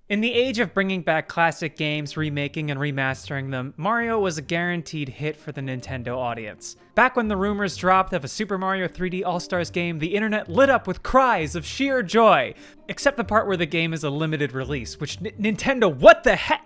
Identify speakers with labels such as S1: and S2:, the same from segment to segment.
S1: In the age of bringing back classic games, remaking and remastering them, Mario was a guaranteed hit for the Nintendo audience. Back when the rumors dropped of a Super Mario 3D All-Stars game, the internet lit up with cries of sheer joy. Except the part where the game is a limited release, which Nintendo, what the heck?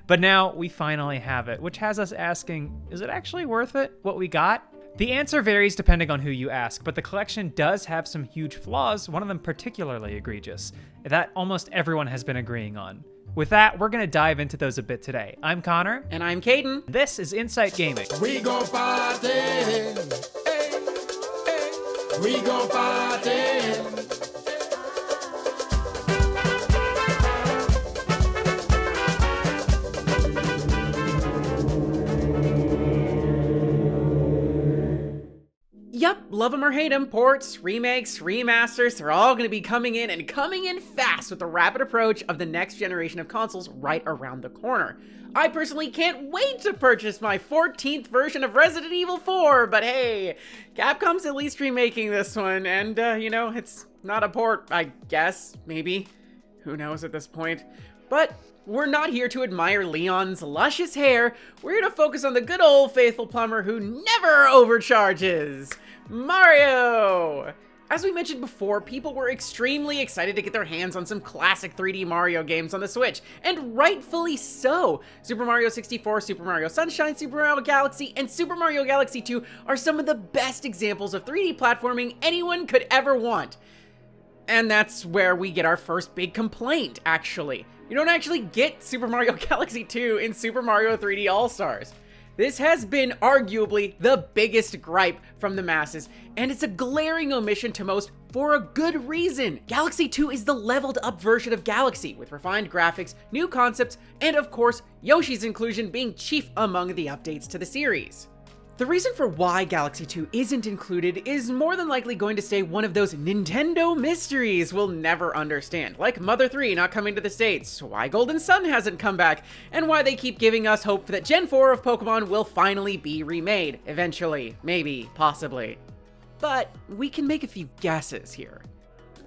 S1: But now we finally have it, which has us asking, is it actually worth it, what we got? The answer varies depending on who you ask, but the collection does have some huge flaws, one of them particularly egregious, that almost everyone has been agreeing on. With that, we're gonna dive into those a bit today. I'm Connor.
S2: And I'm Kdin.
S1: This is Insight Gaming.
S3: We gon' party, hey, hey. We gon' party.
S2: Yep, love them or hate them, ports, remakes, remasters, they're all going to be coming in fast with the rapid approach of the next generation of consoles right around the corner. I personally can't wait to purchase my 14th version of Resident Evil 4, but hey, Capcom's at least remaking this one, and it's not a port, I guess, maybe. Who knows at this point? But we're not here to admire Leon's luscious hair, we're here to focus on the good old faithful plumber who never overcharges, Mario! As we mentioned before, people were extremely excited to get their hands on some classic 3D Mario games on the Switch, and rightfully so! Super Mario 64, Super Mario Sunshine, Super Mario Galaxy, and Super Mario Galaxy 2 are some of the best examples of 3D platforming anyone could ever want. And that's where we get our first big complaint, actually. You don't actually get Super Mario Galaxy 2 in Super Mario 3D All-Stars. This has been arguably the biggest gripe from the masses, and it's a glaring omission to most for a good reason. Galaxy 2 is the leveled up version of Galaxy, with refined graphics, new concepts, and of course, Yoshi's inclusion being chief among the updates to the series. The reason for why Galaxy 2 isn't included is more than likely going to stay one of those Nintendo mysteries we'll never understand, like Mother 3 not coming to the States, why Golden Sun hasn't come back, and why they keep giving us hope that Gen 4 of Pokemon will finally be remade, eventually, maybe, possibly. But we can make a few guesses here.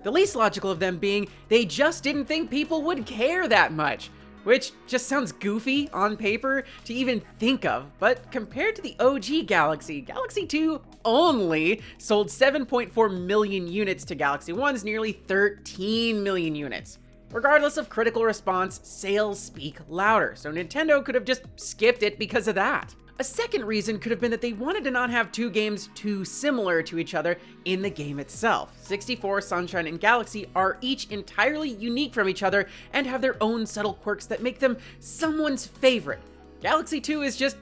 S2: The least logical of them being, they just didn't think people would care that much. Which just sounds goofy on paper to even think of, but compared to the OG Galaxy, Galaxy 2 only sold 7.4 million units to Galaxy 1's nearly 13 million units. Regardless of critical response, sales speak louder, so Nintendo could have just skipped it because of that. A second reason could have been that they wanted to not have two games too similar to each other in the game itself. 64, Sunshine, and Galaxy are each entirely unique from each other and have their own subtle quirks that make them someone's favorite. Galaxy 2 is just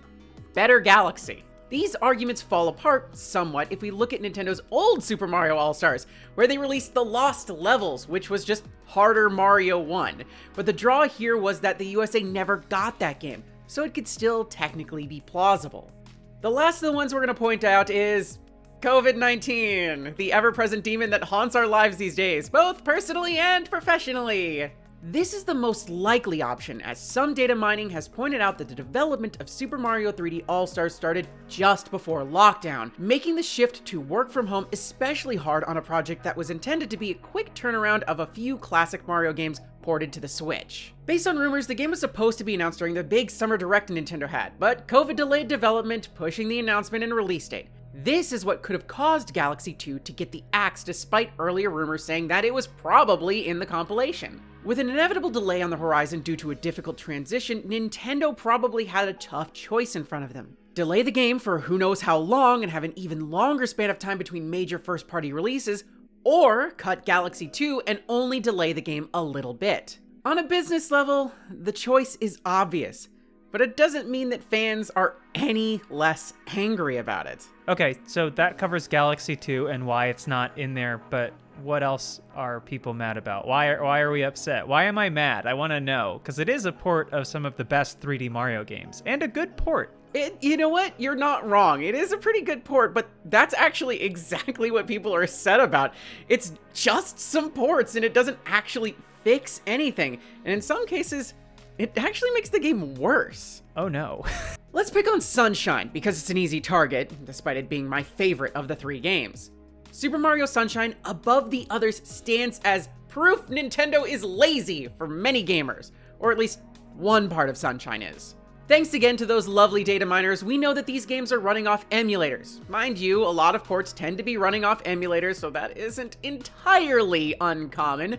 S2: better Galaxy. These arguments fall apart somewhat if we look at Nintendo's old Super Mario All-Stars, where they released the Lost Levels, which was just harder Mario 1. But the draw here was that the USA never got that game, so it could still technically be plausible. The last of the ones we're going to point out is COVID-19, the ever-present demon that haunts our lives these days, both personally and professionally. This is the most likely option, as some data mining has pointed out that the development of Super Mario 3D All-Stars started just before lockdown, making the shift to work from home especially hard on a project that was intended to be a quick turnaround of a few classic Mario games ported to the Switch. Based on rumors, the game was supposed to be announced during the big summer direct Nintendo had, but COVID delayed development, pushing the announcement and release date. This is what could have caused Galaxy 2 to get the axe despite earlier rumors saying that it was probably in the compilation. With an inevitable delay on the horizon due to a difficult transition, Nintendo probably had a tough choice in front of them. Delay the game for who knows how long and have an even longer span of time between major first-party releases, or cut Galaxy 2 and only delay the game a little bit. On a business level, the choice is obvious, but it doesn't mean that fans are any less angry about it.
S1: Okay, so that covers Galaxy 2 and why it's not in there, but what else are people mad about? Why are we upset? Why am I mad? I want to know, because it is a port of some of the best 3D Mario games, and a good port.
S2: You know what? You're not wrong. It is a pretty good port, but that's actually exactly what people are upset about. It's just some ports, and it doesn't actually fix anything. And in some cases, it actually makes the game worse.
S1: Oh no.
S2: Let's pick on Sunshine, because it's an easy target, despite it being my favorite of the three games. Super Mario Sunshine, above the others, stands as proof Nintendo is lazy for many gamers, or at least one part of Sunshine is. Thanks again to those lovely data miners, we know that these games are running off emulators. Mind you, a lot of ports tend to be running off emulators, so that isn't entirely uncommon.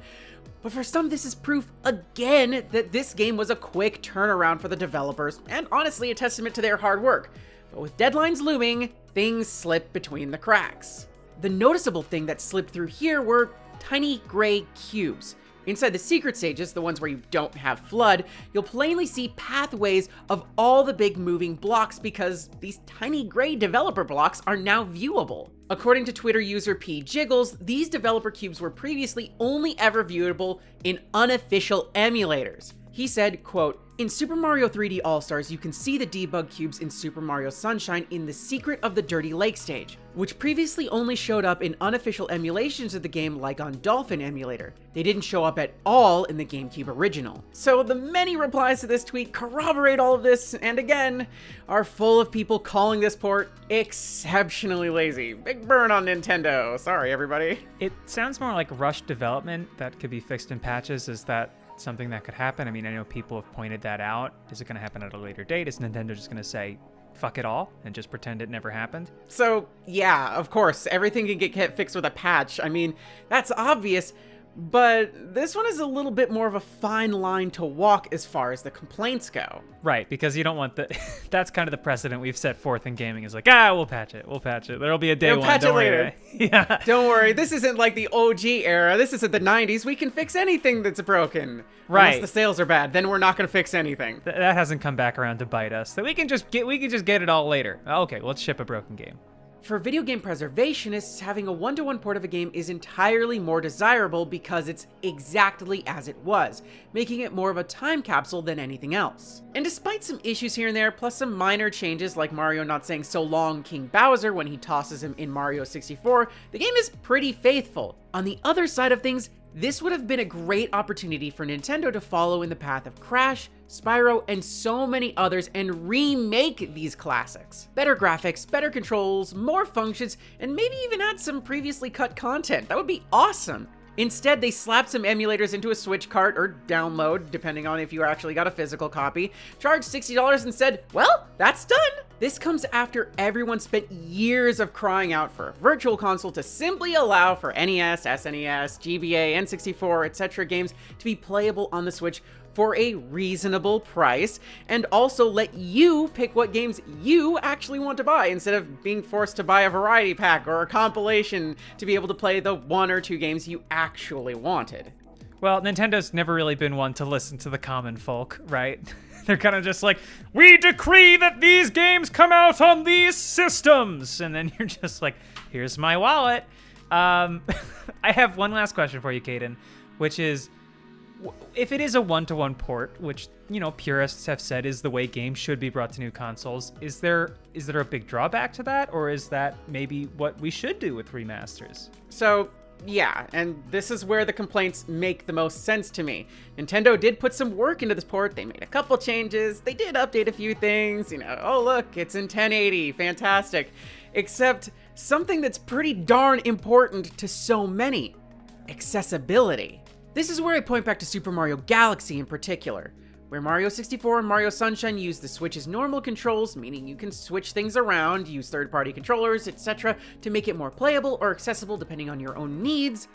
S2: But for some, this is proof again that this game was a quick turnaround for the developers, and honestly a testament to their hard work. But with deadlines looming, things slip between the cracks. The noticeable thing that slipped through here were tiny gray cubes. Inside the secret stages, the ones where you don't have FLUDD, you'll plainly see pathways of all the big moving blocks because these tiny gray developer blocks are now viewable. According to Twitter user pjiggles, these developer cubes were previously only ever viewable in unofficial emulators. He said, quote, "In Super Mario 3D All-Stars, you can see the debug cubes in Super Mario Sunshine in the Secret of the Dirty Lake stage, which previously only showed up in unofficial emulations of the game like on Dolphin Emulator. They didn't show up at all in the GameCube original." So the many replies to this tweet corroborate all of this, and again, are full of people calling this port exceptionally lazy. Big burn on Nintendo. Sorry, everybody.
S1: It sounds more like rushed development that could be fixed in patches. Is that something that could happen? I mean, I know people have pointed that out. Is it going to happen at a later date? Is Nintendo just going to say, fuck it all, and just pretend it never happened?
S2: So, yeah, of course, everything can get fixed with a patch. I mean, that's obvious, but this one is a little bit more of a fine line to walk as far as the complaints go.
S1: Right, because you don't want the... That's kind of the precedent we've set forth in gaming, is like, we'll patch it. There'll be a day
S2: We'll
S1: one,
S2: patch
S1: don't
S2: it
S1: worry.
S2: later.
S1: Yeah.
S2: Don't worry, this isn't like the OG era. This isn't the 90s. We can fix anything that's broken.
S1: Right.
S2: Unless the sales are bad, then we're not going to fix anything.
S1: That hasn't come back around to bite us. So we can just get it all later. Okay, let's ship a broken game.
S2: For video game preservationists, having a one-to-one port of a game is entirely more desirable because it's exactly as it was, making it more of a time capsule than anything else. And despite some issues here and there, plus some minor changes like Mario not saying "so long, King Bowser" when he tosses him in Mario 64, the game is pretty faithful. On the other side of things, this would have been a great opportunity for Nintendo to follow in the path of Crash, Spyro, and so many others and remake these classics. Better graphics, better controls, more functions, and maybe even add some previously cut content. That would be awesome. Instead, they slapped some emulators into a Switch cart or download, depending on if you actually got a physical copy, charged $60 and said, well, that's done. This comes after everyone spent years of crying out for a virtual console to simply allow for NES, SNES, GBA, N64, etc. games to be playable on the Switch for a reasonable price, and also let you pick what games you actually want to buy instead of being forced to buy a variety pack or a compilation to be able to play the 1 or 2 games you actually wanted.
S1: Well, Nintendo's never really been one to listen to the common folk, right? They're kind of just like, we decree that these games come out on these systems! And then you're just like, here's my wallet. I have one last question for you, Kdin, which is, if it is a one-to-one port, which, purists have said is the way games should be brought to new consoles, is there a big drawback to that, or is that maybe what we should do with remasters?
S2: So, yeah, and this is where the complaints make the most sense to me. Nintendo did put some work into this port. They made a couple changes. They did update a few things. Oh look, it's in 1080, fantastic. Except something that's pretty darn important to so many: accessibility. This is where I point back to Super Mario Galaxy in particular, where Mario 64 and Mario Sunshine use the Switch's normal controls, meaning you can switch things around, use third-party controllers, etc. to make it more playable or accessible depending on your own needs.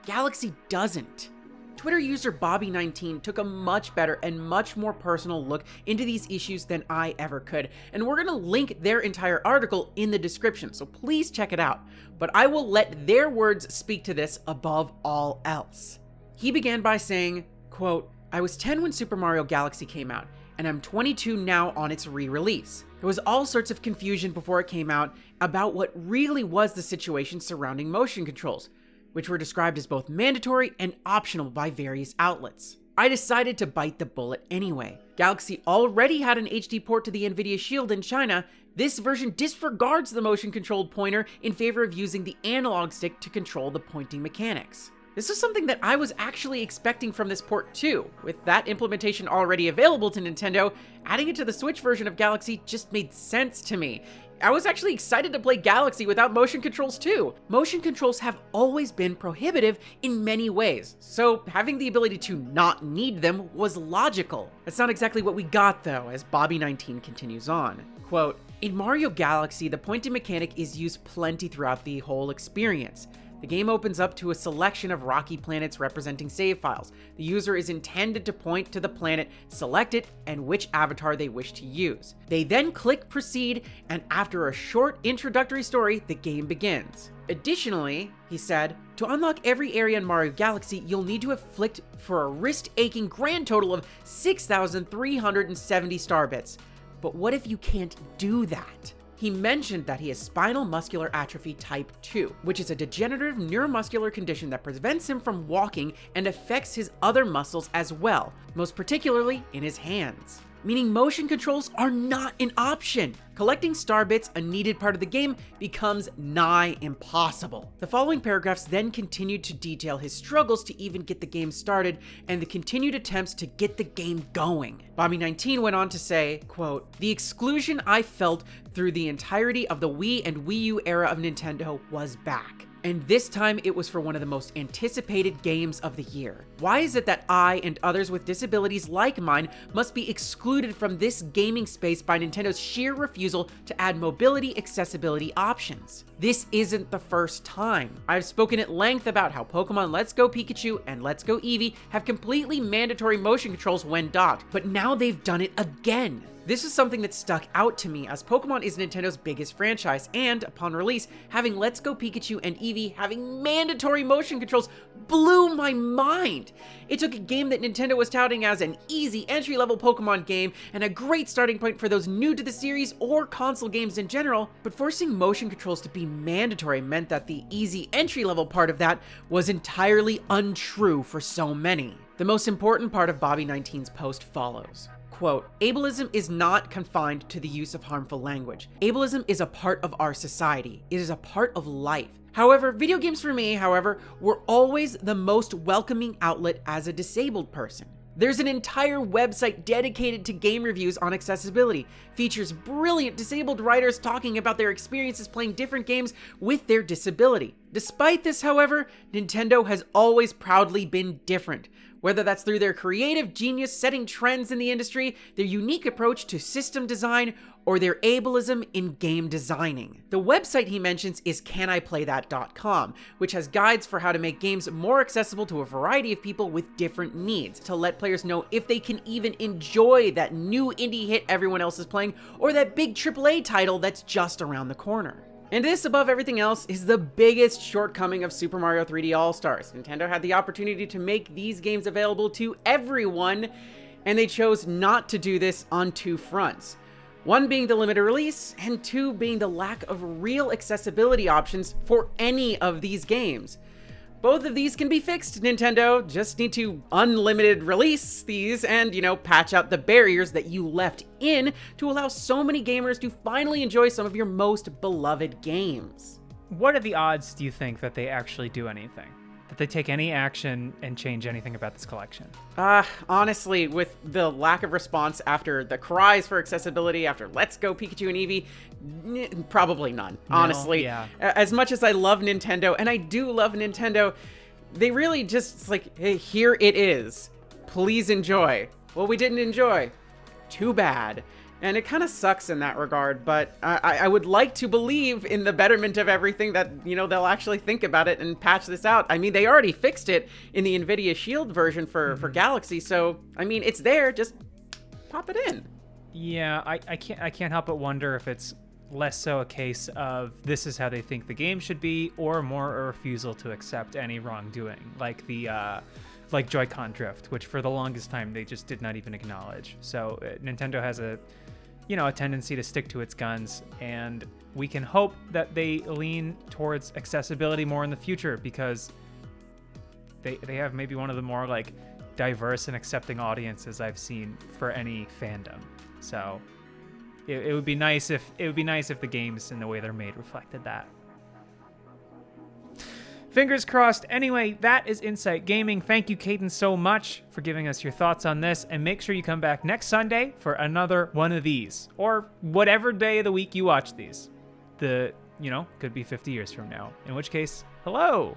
S2: Galaxy doesn't. Twitter user Bobby19 took a much better and much more personal look into these issues than I ever could, and we're gonna link their entire article in the description, so please check it out. But I will let their words speak to this above all else. He began by saying, quote, "I was 10 when Super Mario Galaxy came out, and I'm 22 now on its re-release. There was all sorts of confusion before it came out about what really was the situation surrounding motion controls, which were described as both mandatory and optional by various outlets. I decided to bite the bullet anyway. Galaxy already had an HD port to the Nvidia Shield in China. This version disregards the motion-controlled pointer in favor of using the analog stick to control the pointing mechanics. This is something that I was actually expecting from this port too. With that implementation already available to Nintendo, adding it to the Switch version of Galaxy just made sense to me. I was actually excited to play Galaxy without motion controls too. Motion controls have always been prohibitive in many ways, so having the ability to not need them was logical. That's not exactly what we got though, as Bobby19 continues on. Quote, "In Mario Galaxy, the pointing mechanic is used plenty throughout the whole experience. The game opens up to a selection of rocky planets representing save files. The user is intended to point to the planet, select it, and which avatar they wish to use. They then click proceed, and after a short introductory story, the game begins. Additionally," he said, "to unlock every area in Mario Galaxy, you'll need to have flicked for a wrist-aching grand total of 6,370 star bits. But what if you can't do that?" He mentioned that he has spinal muscular atrophy type 2, which is a degenerative neuromuscular condition that prevents him from walking and affects his other muscles as well, most particularly in his hands. Meaning motion controls are not an option. Collecting star bits, a needed part of the game, becomes nigh impossible. The following paragraphs then continued to detail his struggles to even get the game started and the continued attempts to get the game going. Bobby19 went on to say, quote, "The exclusion I felt through the entirety of the Wii and Wii U era of Nintendo was back. And this time it was for one of the most anticipated games of the year. Why is it that I and others with disabilities like mine must be excluded from this gaming space by Nintendo's sheer refusal to add mobility accessibility options? This isn't the first time. I've spoken at length about how Pokemon Let's Go Pikachu and Let's Go Eevee have completely mandatory motion controls when docked, but now they've done it again. This is something that stuck out to me as Pokemon is Nintendo's biggest franchise, and upon release, having Let's Go Pikachu and Eevee having mandatory motion controls blew my mind. It took a game that Nintendo was touting as an easy entry-level Pokemon game and a great starting point for those new to the series or console games in general, but forcing motion controls to be mandatory meant that the easy entry-level part of that was entirely untrue for so many. The most important part of Bobby19's post follows. Quote, "Ableism is not confined to the use of harmful language. Ableism is a part of our society. It is a part of life. However, video games for me, were always the most welcoming outlet as a disabled person. There's an entire website dedicated to game reviews on accessibility, features brilliant disabled writers talking about their experiences playing different games with their disability. Despite this, however, Nintendo has always proudly been different. Whether that's through their creative genius setting trends in the industry, their unique approach to system design, or their ableism in game designing." The website he mentions is caniplaythat.com, which has guides for how to make games more accessible to a variety of people with different needs, to let players know if they can even enjoy that new indie hit everyone else is playing, or that big AAA title that's just around the corner. And this, above everything else, is the biggest shortcoming of Super Mario 3D All-Stars. Nintendo had the opportunity to make these games available to everyone, and they chose not to do this on two fronts. One being the limited release, and two being the lack of real accessibility options for any of these games. Both of these can be fixed, Nintendo. Just need to unlimited release these and, patch out the barriers that you left in to allow so many gamers to finally enjoy some of your most beloved games.
S1: What are the odds, do you think, that they actually do anything? That they take any action and change anything about this collection?
S2: Honestly, with the lack of response after the cries for accessibility after Let's Go Pikachu and Eevee, probably none, honestly.
S1: Yeah.
S2: As much as I love Nintendo, and I do love Nintendo, they really just, hey, here it is. Please enjoy. Well, we didn't enjoy. Too bad. And it kind of sucks in that regard, but I would like to believe in the betterment of everything that, they'll actually think about it and patch this out. I mean, they already fixed it in the NVIDIA Shield version for Galaxy, so, it's there, just pop it in.
S1: Yeah, I can't help but wonder if it's less so a case of this is how they think the game should be, or more a refusal to accept any wrongdoing, like the Joy-Con drift, which for the longest time they just did not even acknowledge. So Nintendo has a tendency to stick to its guns, and we can hope that they lean towards accessibility more in the future, because they have maybe one of the more diverse and accepting audiences I've seen for any fandom. So it would be nice if the games and the way they're made reflected that. Fingers crossed. Anyway, that is Insight Gaming. Thank you, Kdin, so much for giving us your thoughts on this, and make sure you come back next Sunday for another one of these, or whatever day of the week you watch these. Could be 50 years from now, in which case, hello.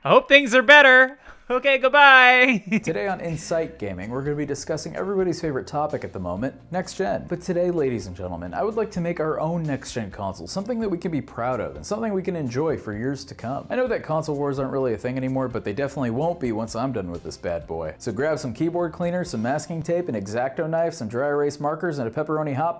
S1: I hope things are better. Okay, goodbye.
S4: Today on Insight Gaming, we're going to be discussing everybody's favorite topic at the moment, next gen. But today, ladies and gentlemen, I would like to make our own next gen console, something that we can be proud of and something we can enjoy for years to come. I know that console wars aren't really a thing anymore, but they definitely won't be once I'm done with this bad boy. So grab some keyboard cleaner, some masking tape, an X-Acto knife, some dry erase markers, and a pepperoni hot